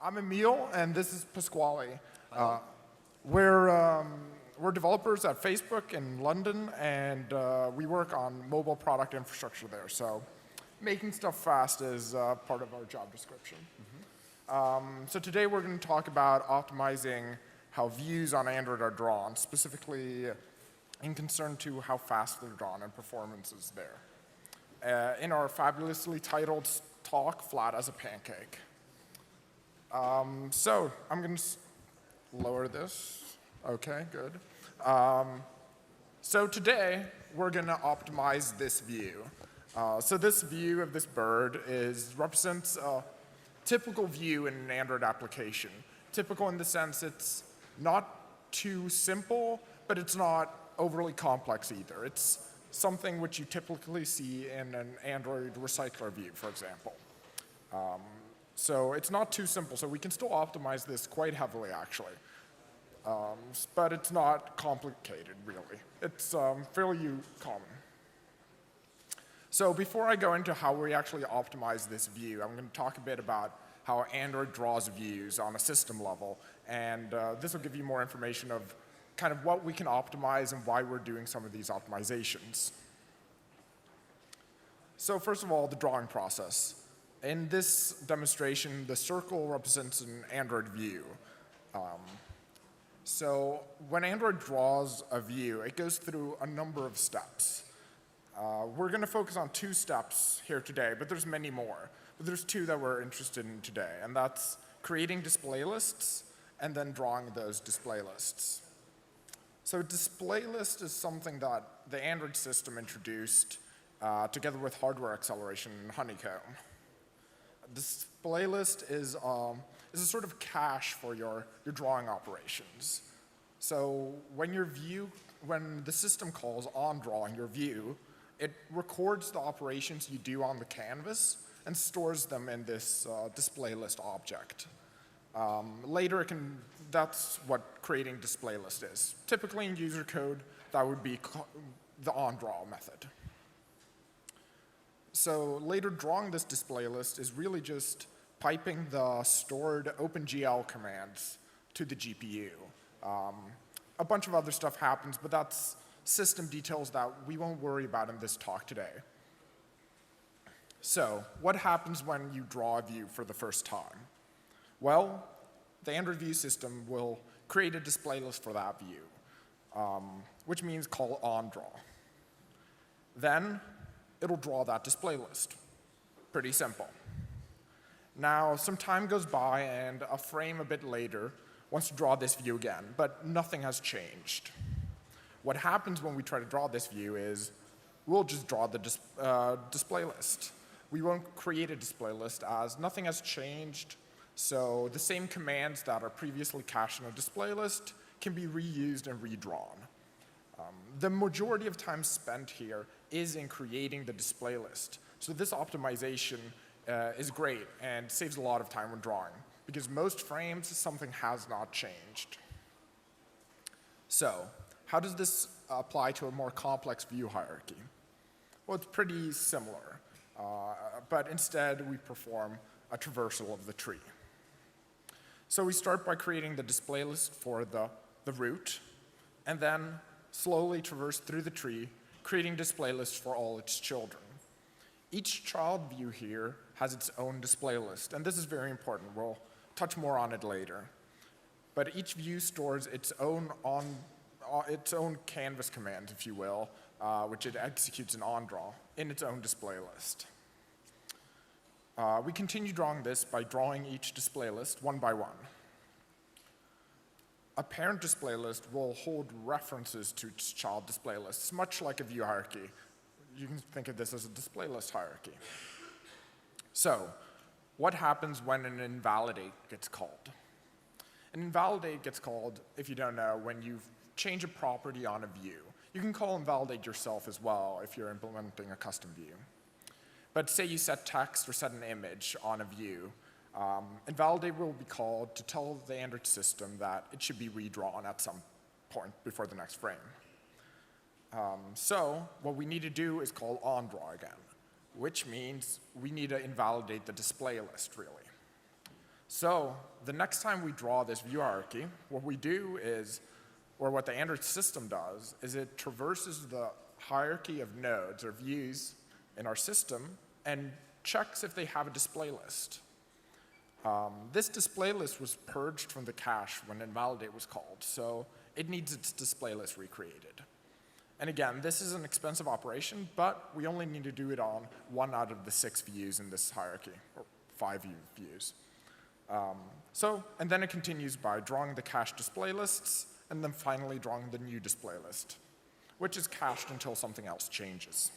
I'm Emil, and this is Pasquale. Hello. We're developers at Facebook in London, and we work on mobile product infrastructure there. So making stuff fast is part of our job description. So today we're going to talk about optimizing how views on Android are drawn, specifically in concern to how fast they're drawn and performance is there. In our fabulously titled talk, Flat as a Pancake. So I'm going to lower this. OK, good. So today, we're going to optimize this view. So this view of this bird represents a typical view in an Android application. Typical in the sense it's not too simple, but it's not overly complex either. It's something which you typically see in an Android recycler view, for example. So it's not too simple, so we can still optimize this quite heavily, actually. But it's not complicated, really. It's fairly common. So before I go into how we actually optimize this view, I'm going to talk a bit about how Android draws views on a system level. And this will give you more information of kind of what we can optimize and why we're doing some of these optimizations. So first of all, the drawing process. In this demonstration, the circle represents an Android view. So when Android draws a view, it goes through a number of steps. We're going to focus on 2 steps here today, but there's many more. But there's 2 that we're interested in today, and that's creating display lists and then drawing those display lists. So display list is something that the Android system introduced together with hardware acceleration in Honeycomb. Display list is a sort of cache for your drawing operations. So when the system calls on drawing your view, it records the operations you do on the canvas and stores them in this display list object. Later, that's what creating display list is. Typically in user code, that would be the onDraw method. So later, drawing this display list is really just piping the stored OpenGL commands to the GPU. A bunch of other stuff happens, but that's system details that we won't worry about in this talk today. So what happens when you draw a view for the first time? Well, the Android view system will create a display list for that view, which means call onDraw. Then it'll draw that display list. Pretty simple. Now, some time goes by, and a frame a bit later wants to draw this view again, but nothing has changed. What happens when we try to draw this view is we'll just draw the display list. We won't create a display list as nothing has changed, so the same commands that are previously cached in a display list can be reused and redrawn. The majority of time spent here is in creating the display list. So this optimization is great and saves a lot of time when drawing, because most frames, something has not changed. So how does this apply to a more complex view hierarchy? Well, it's pretty similar, but instead we perform a traversal of the tree. So we start by creating the display list for the root, and then slowly traverse through the tree, creating display lists for all its children. Each child view here has its own display list, and this is very important. We'll touch more on it later. But each view stores its own canvas command, if you will, which it executes in onDraw in its own display list. We continue drawing this by drawing each display list one by one. A parent display list will hold references to its child display lists, much like a view hierarchy. You can think of this as a display list hierarchy. So what happens when an invalidate gets called? An invalidate gets called, if you don't know, when you change a property on a view. You can call invalidate yourself as well if you're implementing a custom view. But say you set text or set an image on a view, invalidate will be called to tell the Android system that it should be redrawn at some point before the next frame. So what we need to do is call onDraw again, which means we need to invalidate the display list, really. So the next time we draw this view hierarchy, what we do is, or what the Android system does, is it traverses the hierarchy of nodes or views in our system and checks if they have a display list. This display list was purged from the cache when invalidate was called, so it needs its display list recreated. And again, this is an expensive operation, but we only need to do it on 1 out of the 6 views in this hierarchy, or 5 views. And then it continues by drawing the cached display lists, and then finally drawing the new display list, which is cached until something else changes.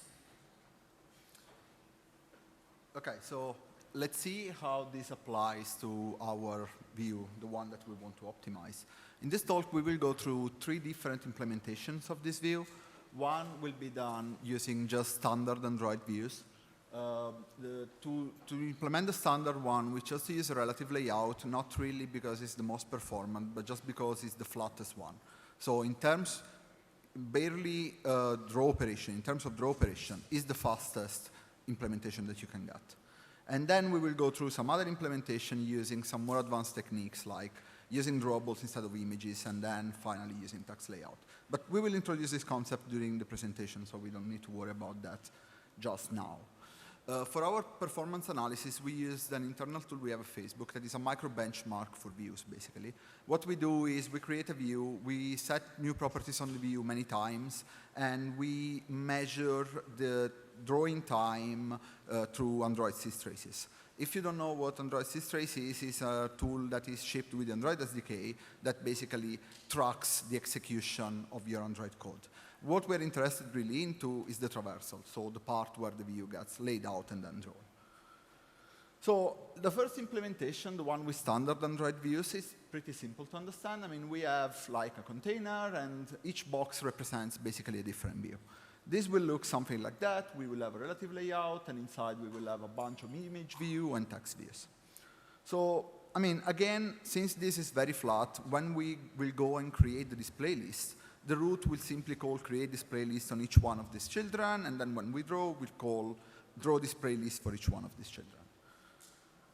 Okay, so let's see how this applies to our view, the one that we want to optimize. In this talk, we will go through 3 different implementations of this view. One will be done using just standard Android views. To implement the standard one, we just use a relative layout, not really because it's the most performant, but just because it's the flattest one. So in terms, barely draw operation, in terms of draw operation, is the fastest implementation that you can get. And then we will go through some other implementation using some more advanced techniques like using drawables instead of images, and then finally using text layout. But we will introduce this concept during the presentation, so we don't need to worry about that just now. For our performance analysis, we used an internal tool we have at Facebook that is a micro benchmark for views, basically. What we do is we create a view, we set new properties on the view many times, and we measure the drawing time through Android systraces. If you don't know what Android systrace is, it's a tool that is shipped with the Android SDK that basically tracks the execution of your Android code. What we're interested really into is the traversal, so the part where the view gets laid out and then drawn. So the first implementation, the one with standard Android views, is pretty simple to understand. I mean, we have like a container, and each box represents basically a different view. This will look something like that. We will have a relative layout, and inside we will have a bunch of image view and text views. So, I mean, again, since this is very flat, when we will go and create the display list, the root will simply call create display list on each one of these children, and then when we draw, we'll call draw display list for each one of these children.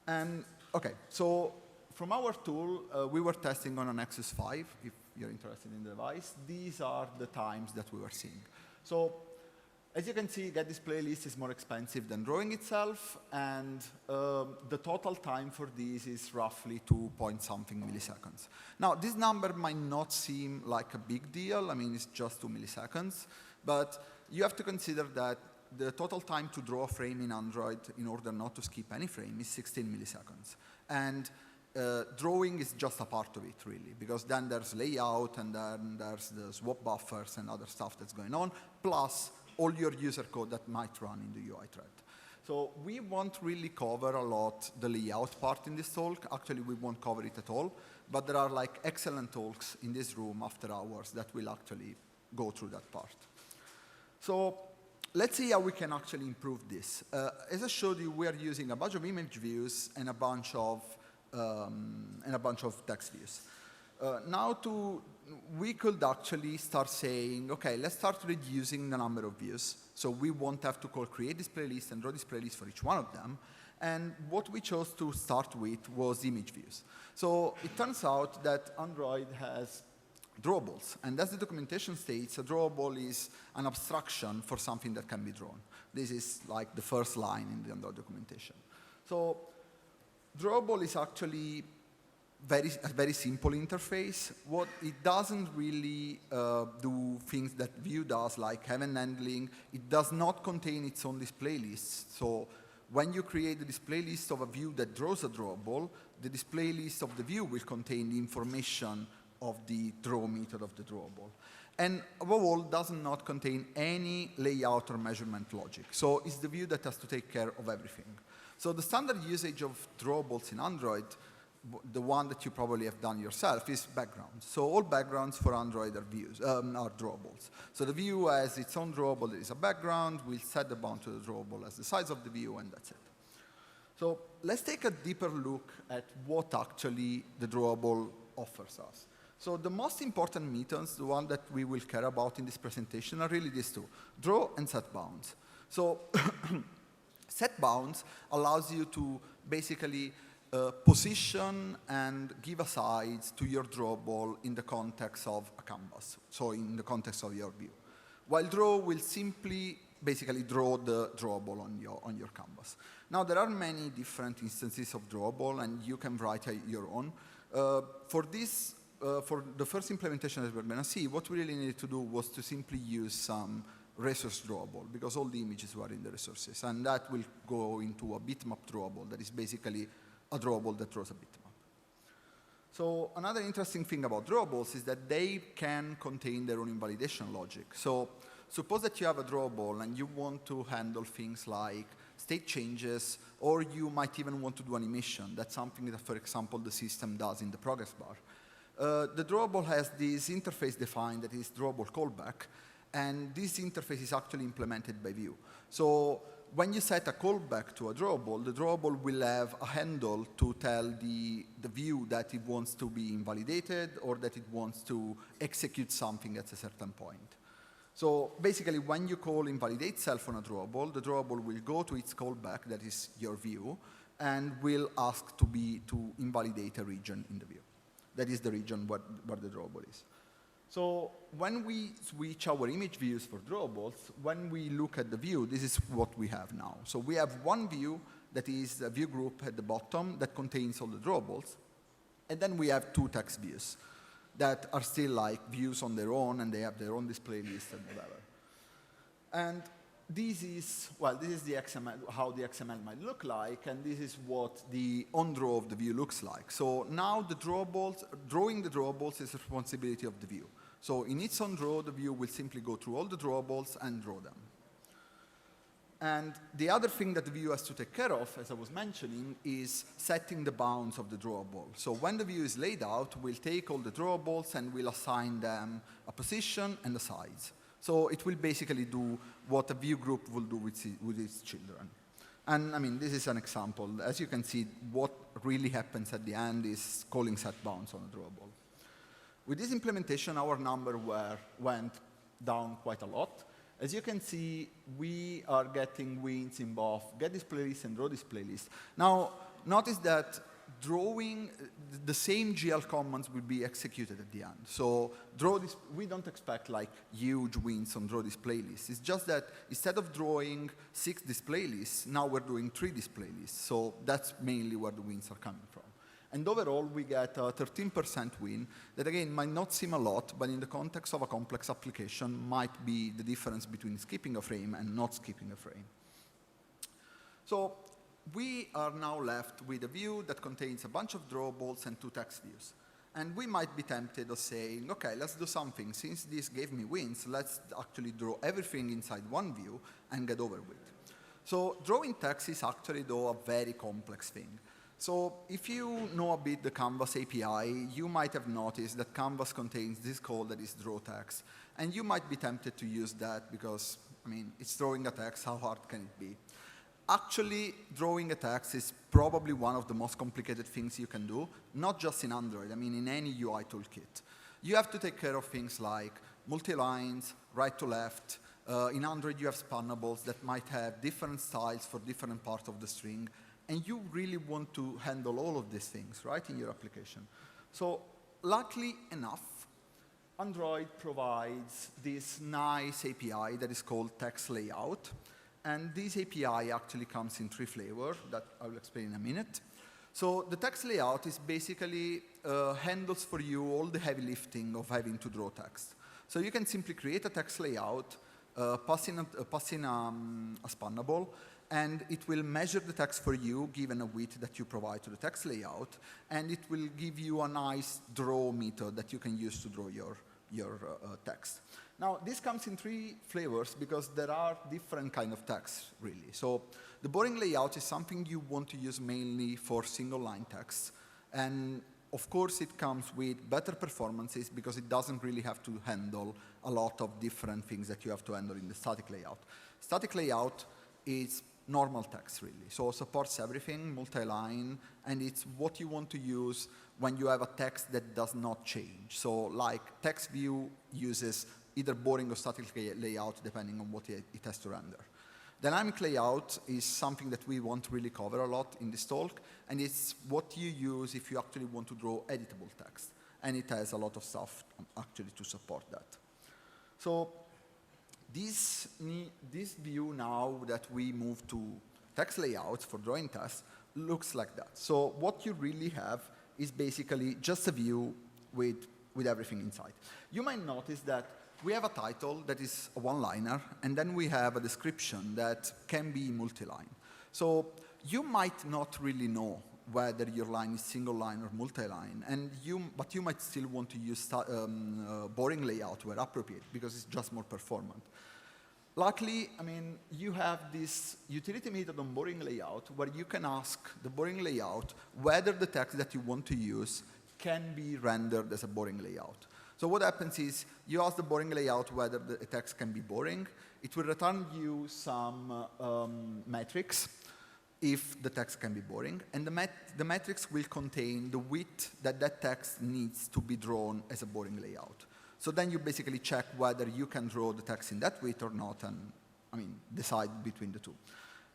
And, okay, so from our tool, we were testing on a Nexus 5, if you're interested in the device. These are the times that we were seeing. So, as you can see, get display list is more expensive than drawing itself, and the total time for this is roughly 2-point-something milliseconds. Now, this number might not seem like a big deal. I mean, it's just 2 milliseconds, but you have to consider that the total time to draw a frame in Android in order not to skip any frame is 16 milliseconds. And drawing is just a part of it, really, because then there's layout, and then there's the swap buffers and other stuff that's going on, plus all your user code that might run in the UI thread. So we won't really cover a lot the layout part in this talk. Actually, we won't cover it at all, but there are like excellent talks in this room after hours that will actually go through that part. So let's see how we can actually improve this. As I showed you, we are using a bunch of image views and a bunch of text views. We could actually start saying, okay, let's start reducing the number of views. So we won't have to call create display list and draw display list for each one of them. And what we chose to start with was image views. So it turns out that Android has drawables. And as the documentation states, a drawable is an abstraction for something that can be drawn. This is like the first line in the Android documentation. So drawable is actually a very simple interface. What it doesn't really do things that Vue does, like event handling. It does not contain its own display lists. So when you create the display list of a view that draws a drawable, the display list of the view will contain the information of the draw method of the drawable. And above all, does not contain any layout or measurement logic. So it's the view that has to take care of everything. So the standard usage of drawables in Android, the one that you probably have done yourself, is backgrounds. So all backgrounds for Android are drawables. So the view has its own drawable that is a background. We'll set the bound to the drawable as the size of the view, and that's it. So let's take a deeper look at what actually the drawable offers us. So the most important methods, the one that we will care about in this presentation, are really these two, draw and set bounds. So set bounds allows you to basically position and give a size to your drawable in the context of a canvas, so in the context of your view. While draw will simply basically draw the drawable on your canvas. Now, there are many different instances of drawable, and you can write your own. For the first implementation that we're going to see, what we really needed to do was to simply use some resource drawable, because all the images were in the resources, and that will go into a bitmap drawable that is basically a drawable that draws a bitmap. So another interesting thing about drawables is that they can contain their own invalidation logic. So suppose that you have a drawable and you want to handle things like state changes, or you might even want to do animation. That's something that, for example, the system does in the progress bar. The drawable has this interface defined that is drawable callback, and this interface is actually implemented by Vue. So when you set a callback to a drawable, the drawable will have a handle to tell the view that it wants to be invalidated or that it wants to execute something at a certain point. So basically, when you call invalidate self on a drawable, the drawable will go to its callback, that is your view, and will ask to invalidate a region in the view. That is the region where the drawable is. So when we switch our image views for drawables, when we look at the view, this is what we have now. So we have one view that is a view group at the bottom that contains all the drawables, and then we have two text views that are still like views on their own, and they have their own display list and whatever. And this is the XML, how the XML might look like, and this is what the on-draw of the view looks like. So now the drawing the drawables is the responsibility of the view. So in its on-draw, the view will simply go through all the drawables and draw them. And the other thing that the view has to take care of, as I was mentioning, is setting the bounds of the drawable. So when the view is laid out, we'll take all the drawables and we'll assign them a position and a size. So it will basically do what a view group will do with its children. And I mean, this is an example. As you can see, what really happens at the end is calling set bounds on a drawable. With this implementation, our number went down quite a lot. As you can see, we are getting wins in both getDisplayList and drawDisplayList. Now, notice that drawing, the same GL commands will be executed at the end. So we don't expect like huge wins on drawDisplayList. It's just that instead of drawing 6 display lists, now we're doing 3 display lists. So that's mainly where the wins are coming from. And overall, we get a 13% win that, again, might not seem a lot, but in the context of a complex application might be the difference between skipping a frame and not skipping a frame. So we are now left with a view that contains a bunch of drawables and 2 text views. And we might be tempted of saying, OK, let's do something. Since this gave me wins, let's actually draw everything inside one view and get over with. So drawing text is actually, though, a very complex thing. So if you know a bit the Canvas API, you might have noticed that Canvas contains this call that is draw text. And you might be tempted to use that because, I mean, it's drawing a text. How hard can it be? Actually, drawing a text is probably one of the most complicated things you can do, not just in Android, I mean in any UI toolkit. You have to take care of things like multi-lines, right to left. In Android, you have spannables that might have different styles for different parts of the string. And you really want to handle all of these things, right, in your application. So luckily enough, Android provides this nice API that is called text layout. And this API actually comes in 3 flavors that I will explain in a minute. So the text layout is basically handles for you all the heavy lifting of having to draw text. So you can simply create a text layout, pass in a spannable, and it will measure the text for you, given a width that you provide to the text layout, and it will give you a nice draw method that you can use to draw your text. Now, this comes in 3 flavors because there are different kind of text, really. So the boring layout is something you want to use mainly for single-line text, and of course, it comes with better performances because it doesn't really have to handle a lot of different things that you have to handle in the static layout. Static layout is normal text, really. So it supports everything, multi-line, and it's what you want to use when you have a text that does not change. So like text view uses either boring or static layout, depending on what it has to render. Dynamic layout is something that we won't really cover a lot in this talk, and it's what you use if you actually want to draw editable text. And it has a lot of stuff actually to support that. So this view now that we move to text layouts for drawing tests looks like that. So what you really have is basically just a view with everything inside. You might notice that we have a title that is a one-liner, and then we have a description that can be multi-line. So you might not really know whether your line is single line or multi-line, but you might still want to use boring layout where appropriate, because it's just more performant. Luckily, I mean, you have this utility method on boring layout where you can ask the boring layout whether the text that you want to use can be rendered as a boring layout. So what happens is you ask the boring layout whether the text can be boring. It will return you some metrics if the text can be boring. And the metrics will contain the width that that text needs to be drawn as a boring layout. So then you basically check whether you can draw the text in that width or not, and I mean, decide between the two.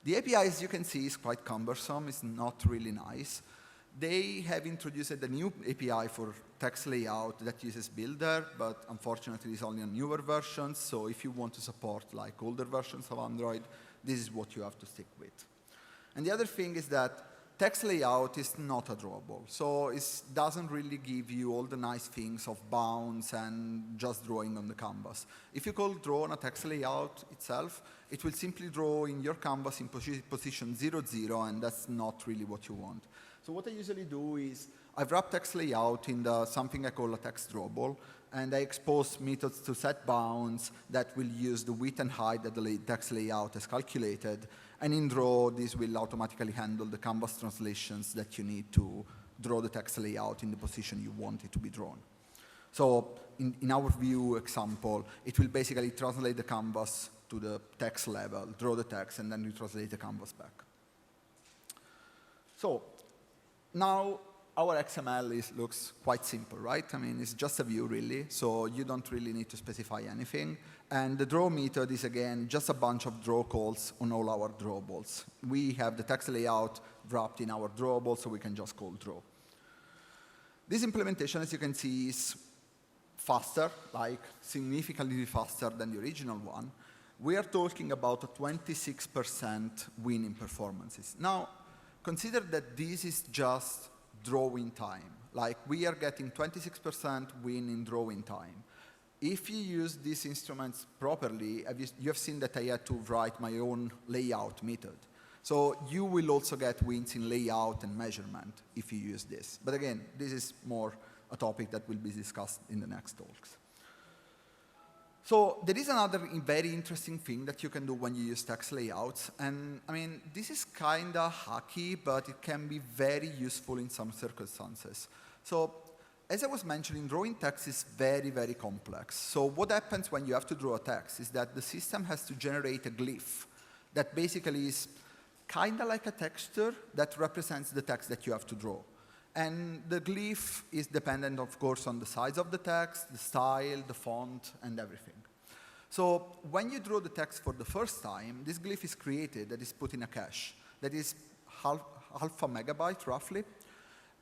The API, as you can see, is quite cumbersome. It's not really nice. They have introduced a new API for text layout that uses Builder, but unfortunately it's only on newer versions. So if you want to support like older versions of Android, this is what you have to stick with. And the other thing is that text layout is not a drawable. So it doesn't really give you all the nice things of bounds and just drawing on the canvas. If you call draw on a text layout itself, it will simply draw in your canvas in position 0, 0, and that's not really what you want. So what I usually do is I wrap text layout in something I call a text drawable, and I expose methods to set bounds that will use the width and height that the text layout has calculated. And in draw, this will automatically handle the canvas translations that you need to draw the text layout in the position you want it to be drawn. So in our view example, it will basically translate the canvas to the text level, draw the text, and then retranslate the canvas back. So now our XML looks quite simple, right? I mean, it's just a view, really, so you don't really need to specify anything. And the draw method is, again, just a bunch of draw calls on all our drawables. We have the text layout wrapped in our drawable, so we can just call draw. This implementation, as you can see, is faster, like significantly faster than the original one. We are talking about a 26% win in performances. Now, consider that this is just drawing time. Like, we are getting 26% win in drawing time. If you use these instruments properly, you have seen that I had to write my own layout method. So you will also get wins in layout and measurement if you use this. But again, this is more a topic that will be discussed in the next talks. So there is another very interesting thing that you can do when you use text layouts. And I mean, this is kind of hacky, but it can be very useful in some circumstances. So as I was mentioning, drawing text is very, very complex. So what happens when you have to draw a text is that the system has to generate a glyph that basically is kind of like a texture that represents the text that you have to draw. And the glyph is dependent, of course, on the size of the text, the style, the font, and everything. So when you draw the text for the first time, this glyph is created that is put in a cache that is half a megabyte, roughly.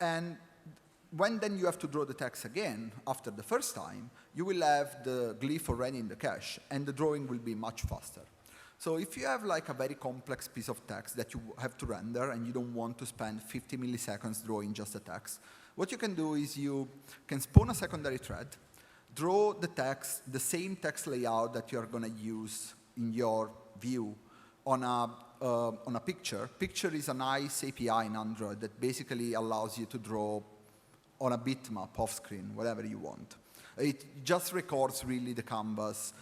And when then you have to draw the text again after the first time, you will have the glyph already in the cache, and the drawing will be much faster. So if you have like a very complex piece of text that you have to render and you don't want to spend 50 milliseconds drawing just the text, what you can do is you can spawn a secondary thread, draw the text, the same text layout that you're going to use in your view on a picture. Picture is a nice API in Android that basically allows you to draw on a bitmap off screen, whatever you want. It just records really the canvas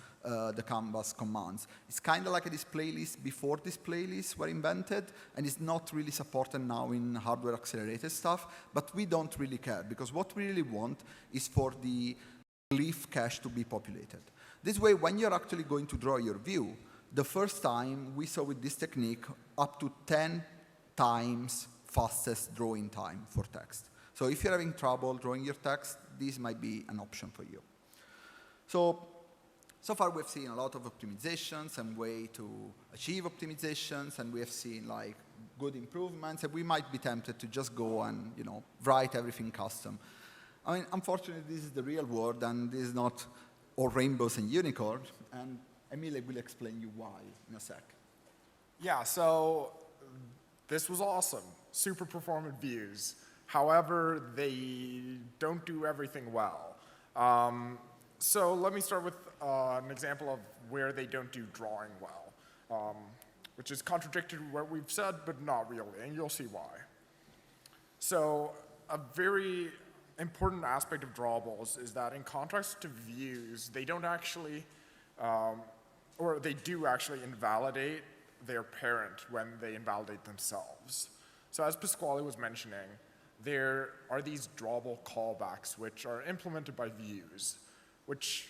commands. It's kind of like a display list before display lists were invented, and it's not really supported now in hardware accelerated stuff, but we don't really care, because what we really want is for the glyph cache to be populated. This way, when you're actually going to draw your view, the first time we saw with this technique up to 10 times fastest drawing time for text. So if you're having trouble drawing your text, this might be an option for you. So So far, we've seen a lot of optimizations and way to achieve optimizations, and we have seen like good improvements, and we might be tempted to just go and write everything custom. I mean, unfortunately, this is the real world, and this is not all rainbows and unicorns, and Emile will explain you why in a sec. Yeah, so this was awesome. Super performant views. However, they don't do everything well. So let me start with an example of where they don't do drawing well, which is contradictory to what we've said, but not really, and you'll see why. So a very important aspect of drawables is that in contrast to views, they don't actually, or they do actually invalidate their parent when they invalidate themselves. So as Pasquale was mentioning, there are these drawable callbacks which are implemented by views, which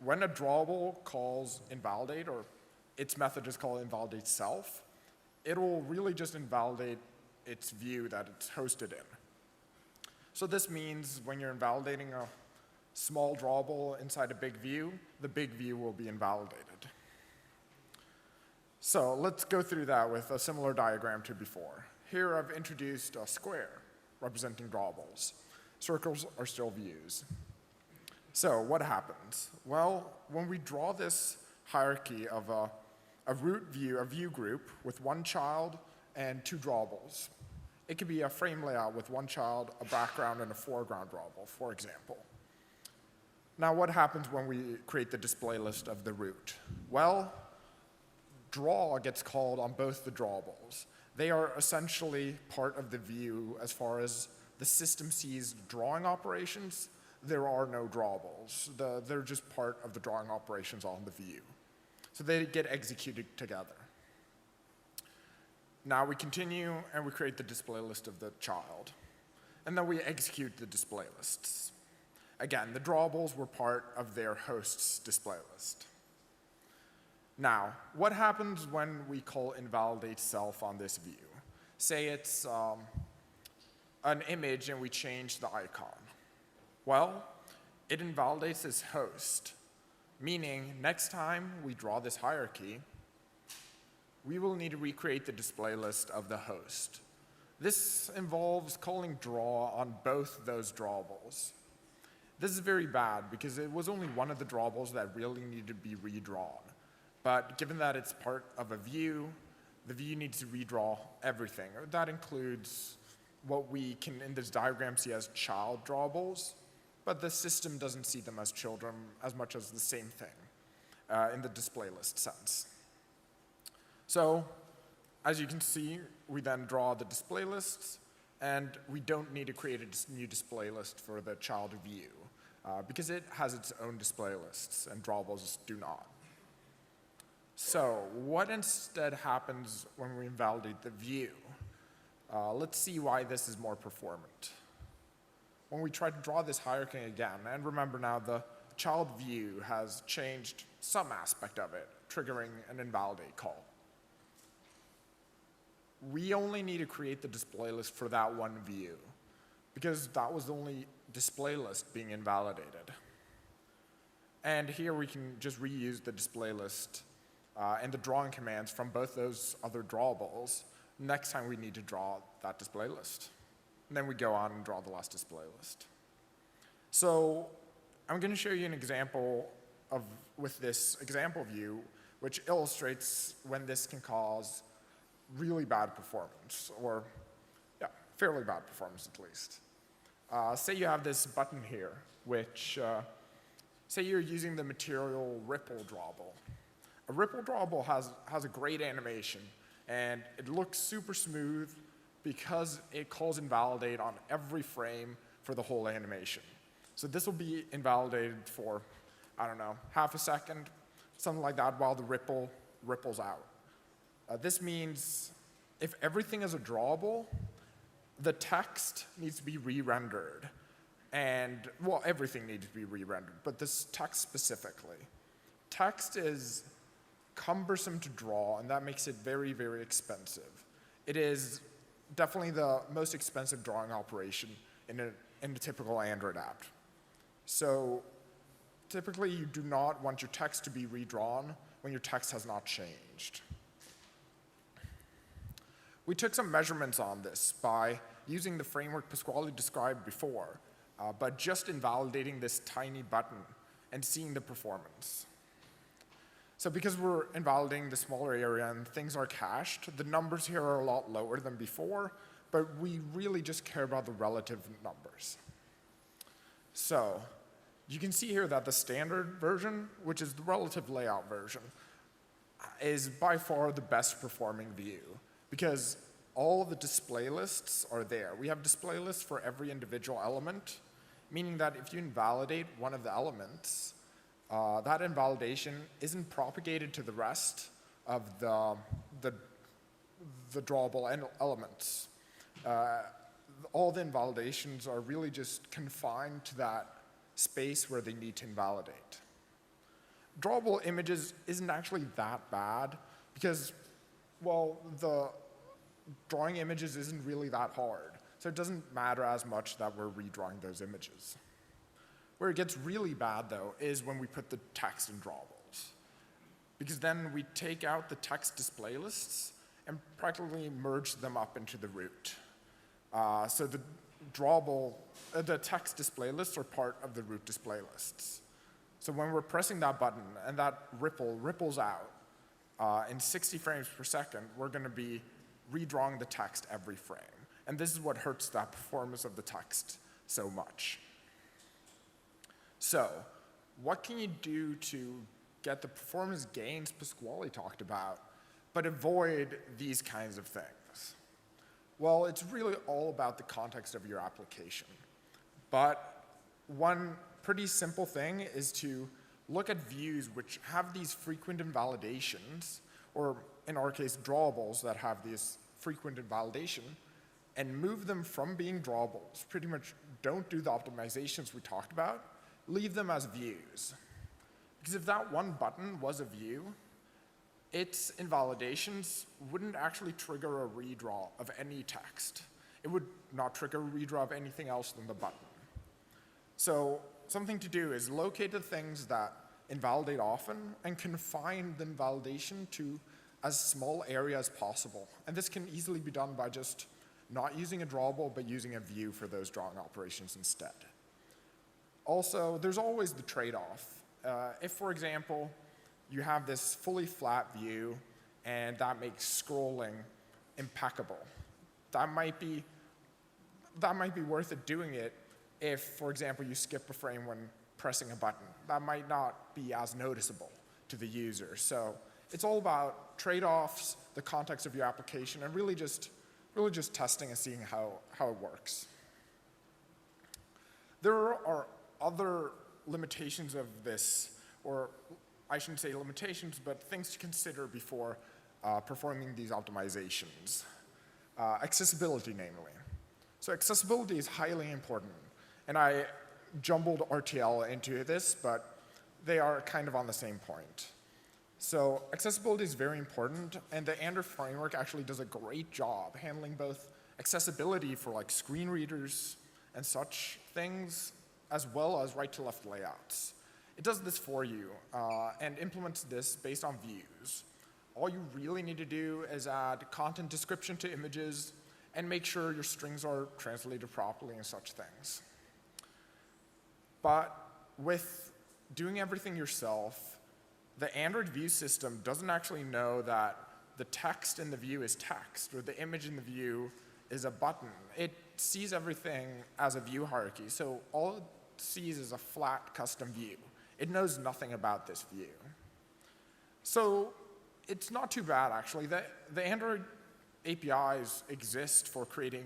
when a drawable calls invalidate, or its method is called invalidate self, it will really just invalidate its view that it's hosted in. So this means when you're invalidating a small drawable inside a big view, the big view will be invalidated. So let's go through that with a similar diagram to before. Here I've introduced a square representing drawables. Circles are still views. So what happens? Well, when we draw this hierarchy of a root view, a view group with one child and two drawables, it could be a frame layout with one child, a background, and a foreground drawable, for example. Now what happens when we create the display list of the root? Well, draw gets called on both the drawables. They are essentially part of the view as far as the system sees drawing operations. There are no drawables. They're just part of the drawing operations on the view. So they get executed together. Now we continue and we create the display list of the child. And then we execute the display lists. Again, the drawables were part of their host's display list. Now, what happens when we call invalidate self on this view? Say it's an image and we change the icon. Well, it invalidates this host, meaning next time we draw this hierarchy, we will need to recreate the display list of the host. This involves calling draw on both those drawables. This is very bad because it was only one of the drawables that really needed to be redrawn. But given that it's part of a view, the view needs to redraw everything. That includes what we can in this diagram see as child drawables, but the system doesn't see them as children as much as the same thing in the display list sense. So as you can see, we then draw the display lists, and we don't need to create a new display list for the child view because it has its own display lists and drawables do not. So what instead happens when we invalidate the view? Let's see why this is more performant. When we try to draw this hierarchy again, and remember now the child view has changed some aspect of it, triggering an invalidate call. We only need to create the display list for that one view because that was the only display list being invalidated. And here we can just reuse the display list and the drawing commands from both those other drawables next time we need to draw that display list. And then we go on and draw the last display list. So I'm going to show you an example with this example view, which illustrates when this can cause really bad performance, or fairly bad performance at least. Say you have this button here, which, say you're using the material ripple drawable. A ripple drawable has a great animation, and it looks super smooth because it calls invalidate on every frame for the whole animation. So this will be invalidated for, I don't know, half a second, something like that, while the ripple ripples out. This means if everything is a drawable, the text needs to be re-rendered. And, well, everything needs to be re-rendered, but this text specifically. Text is cumbersome to draw, and that makes it very, very expensive. It is definitely the most expensive drawing operation in a typical Android app. So typically you do not want your text to be redrawn when your text has not changed. We took some measurements on this by using the framework Pasquale described before, but just invalidating this tiny button and seeing the performance. So because we're invalidating the smaller area and things are cached, the numbers here are a lot lower than before, but we really just care about the relative numbers. So you can see here that the standard version, which is the relative layout version, is by far the best performing view because all the display lists are there. We have display lists for every individual element, meaning that if you invalidate one of the elements, that invalidation isn't propagated to the rest of the drawable elements. All the invalidations are really just confined to that space where they need to invalidate. Drawable images isn't actually that bad because, well, the drawing images isn't really that hard. So it doesn't matter as much that we're redrawing those images. Where it gets really bad, though, is when we put the text in drawables. Because then we take out the text display lists and practically merge them up into the root. So the text display lists are part of the root display lists. So when we're pressing that button and that ripples out in 60 frames per second, we're going to be redrawing the text every frame. And this is what hurts that performance of the text so much. So what can you do to get the performance gains Pasquale talked about, but avoid these kinds of things? Well, it's really all about the context of your application. But one pretty simple thing is to look at views which have these frequent invalidations, or in our case, drawables that have this frequent invalidation, and move them from being drawables. Pretty much don't do the optimizations we talked about, leave them as views. Because if that one button was a view, its invalidations wouldn't actually trigger a redraw of any text. It would not trigger a redraw of anything else than the button. So something to do is locate the things that invalidate often and confine the invalidation to as small area as possible. And this can easily be done by just not using a drawable, but using a view for those drawing operations instead. Also, there's always the trade-off. If, for example, you have this fully flat view and that makes scrolling impeccable, that might be worth it doing it if, for example, you skip a frame when pressing a button. That might not be as noticeable to the user. So it's all about trade-offs, the context of your application, and really just testing and seeing how it works. There are other limitations of this, or I shouldn't say limitations, but things to consider before performing these optimizations. Accessibility, namely. So accessibility is highly important. And I jumbled RTL into this, but they are kind of on the same point. So accessibility is very important, and the Android framework actually does a great job handling both accessibility for like screen readers and such things, as well as right-to-left layouts. It does this for you and implements this based on views. All you really need to do is add content description to images and make sure your strings are translated properly and such things. But with doing everything yourself, the Android view system doesn't actually know that the text in the view is text or the image in the view is a button. It sees everything as a view hierarchy, so all it sees is a flat custom view. It knows nothing about this view. So it's not too bad, actually. The Android APIs exist for creating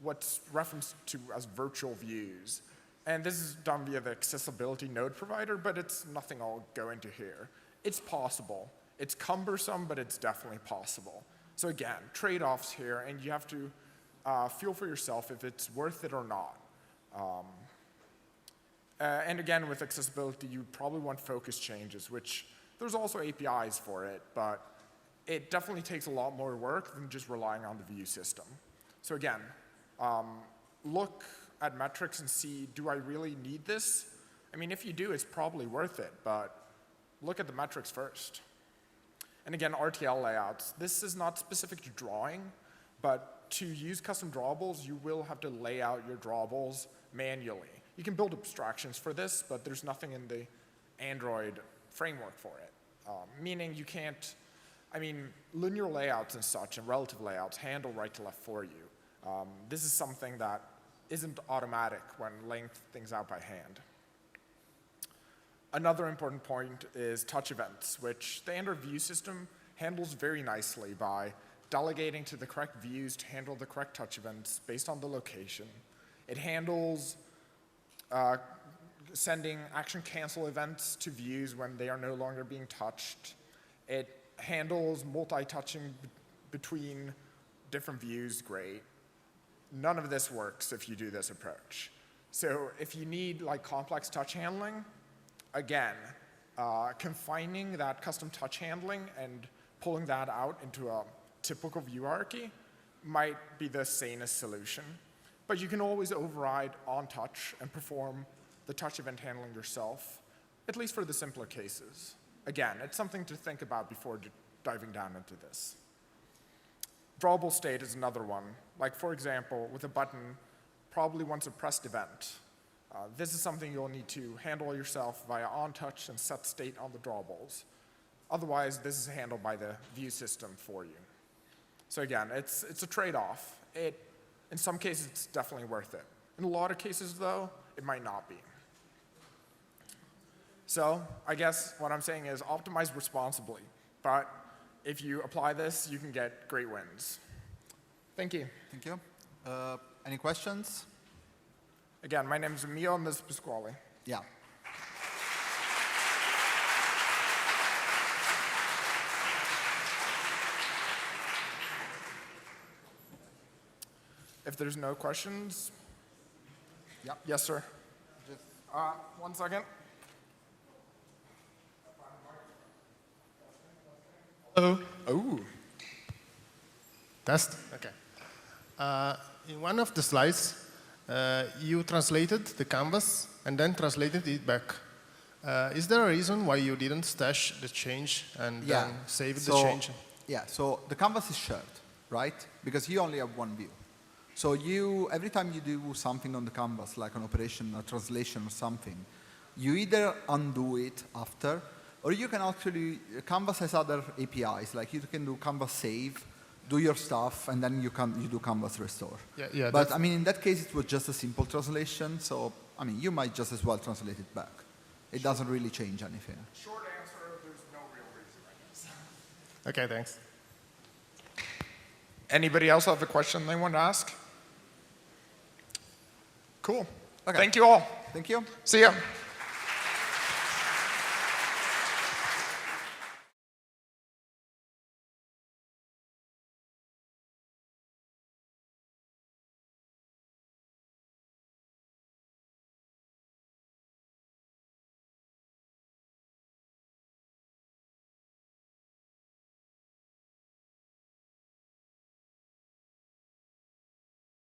what's referenced to as virtual views. And this is done via the accessibility node provider, but it's nothing I'll go into here. It's possible. It's cumbersome, but it's definitely possible. So again, trade-offs here, and you have to feel for yourself if it's worth it or not. And again, with accessibility, you probably want focus changes, which there's also APIs for it, but it definitely takes a lot more work than just relying on the view system. So again, look at metrics and see, do I really need this? I mean, if you do, it's probably worth it, but look at the metrics first. And again, RTL layouts. This is not specific to drawing, but to use custom drawables, you will have to lay out your drawables manually. You can build abstractions for this, but there's nothing in the Android framework for it. Meaning you can't, I mean, linear layouts and such and relative layouts handle right to left for you. This is something that isn't automatic when laying things out by hand. Another important point is touch events, which the Android view system handles very nicely by delegating to the correct views to handle the correct touch events based on the location. It handles sending action cancel events to views when they are no longer being touched. It handles multi-touching between different views, great. None of this works if you do this approach. So if you need like complex touch handling, again, confining that custom touch handling and pulling that out into a typical view hierarchy might be the sanest solution. But you can always override on touch and perform the touch event handling yourself, at least for the simpler cases. Again, it's something to think about before diving down into this. Drawable state is another one. Like, for example, with a button, probably once a pressed event. This is something you'll need to handle yourself via on-touch and set state on the drawables. Otherwise, this is handled by the view system for you. So again, it's a trade-off. In some cases, it's definitely worth it. In a lot of cases, though, it might not be. So I guess what I'm saying is optimize responsibly. But if you apply this, you can get great wins. Thank you. Thank you. Any questions? Again, my name is Emil, and this is Pasquale. Yeah. If there's no questions, Yeah. yes, sir. Just 1 second. Hello. Oh. Test? Okay. In one of the slides, you translated the canvas and then translated it back. Is there a reason why you didn't stash the change and then save the change? Yeah, so the canvas is shared, right? Because you only have one view. So every time you do something on the canvas, like an operation, a translation or something, you either undo it after, or you can actually, Canvas has other APIs, like you can do Canvas save, do your stuff, and then you do Canvas restore. Yeah, but I mean, in that case, it was just a simple translation, so I mean, you might just as well translate it back. It doesn't really change anything. Short answer, there's no real reason, I guess. Okay, thanks. Anybody else have a question they want to ask? Cool. Okay. Thank you all. Thank you. See ya.